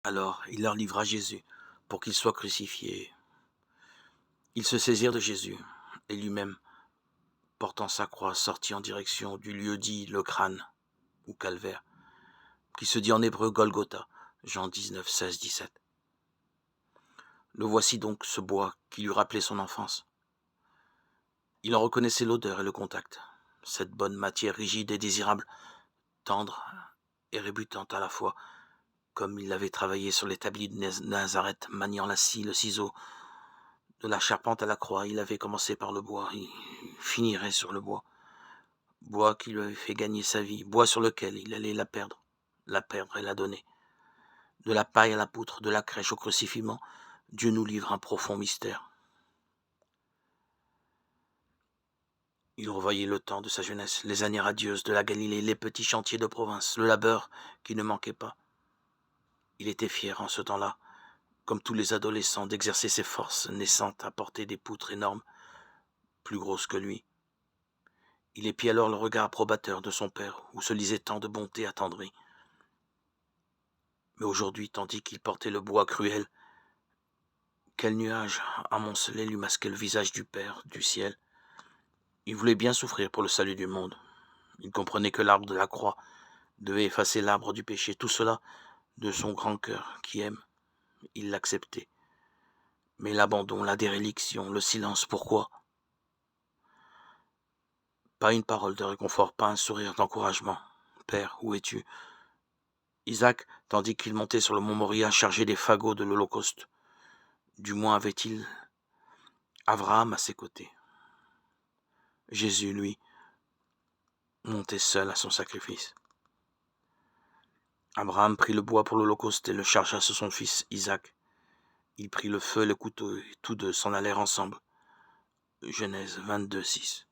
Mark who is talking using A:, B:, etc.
A: Alors il leur livra Jésus pour qu'il soit crucifié. Ils se saisirent de Jésus, et lui-même, portant sa croix, sortit en direction du lieu dit le crâne, ou calvaire, qui se dit en hébreu Golgotha, Jean 19, 16, 17. Le voici donc ce bois qui lui rappelait son enfance. Il en reconnaissait l'odeur et le contact, cette bonne matière rigide et désirable, tendre et rébutante à la fois, comme il l'avait travaillé sur l'établi de Nazareth, maniant la scie, le ciseau. De la charpente à la croix, il avait commencé par le bois, il finirait sur le bois. Bois qui lui avait fait gagner sa vie, bois sur lequel il allait la perdre et la donner. De la paille à la poutre, de la crèche au crucifiement, Dieu nous livre un profond mystère. Il revoyait le temps de sa jeunesse, les années radieuses de la Galilée, les petits chantiers de province, le labeur qui ne manquait pas. Il était fier en ce temps-là, comme tous les adolescents, d'exercer ses forces naissantes à porter des poutres énormes, plus grosses que lui. Il épie alors le regard approbateur de son père, où se lisait tant de bonté attendrie. Mais aujourd'hui, tandis qu'il portait le bois cruel, quel nuage amoncelé lui masquait le visage du Père, du ciel. Il voulait bien souffrir pour le salut du monde. Il comprenait que l'arbre de la croix devait effacer l'arbre du péché. Tout cela de son grand cœur qui aime. Il l'acceptait. Mais l'abandon, la déréliction, le silence, pourquoi ? Pas une parole de réconfort, pas un sourire d'encouragement. Père, où es-tu ? Isaac, tandis qu'il montait sur le mont Moria, chargé des fagots de l'Holocauste. Du moins avait-il Abraham à ses côtés. Jésus, lui, montait seul à son sacrifice. Abraham prit le bois pour l'Holocauste et le chargea sur son fils Isaac. Il prit le feu et le couteau et tous deux s'en allèrent ensemble. Genèse 22, 6.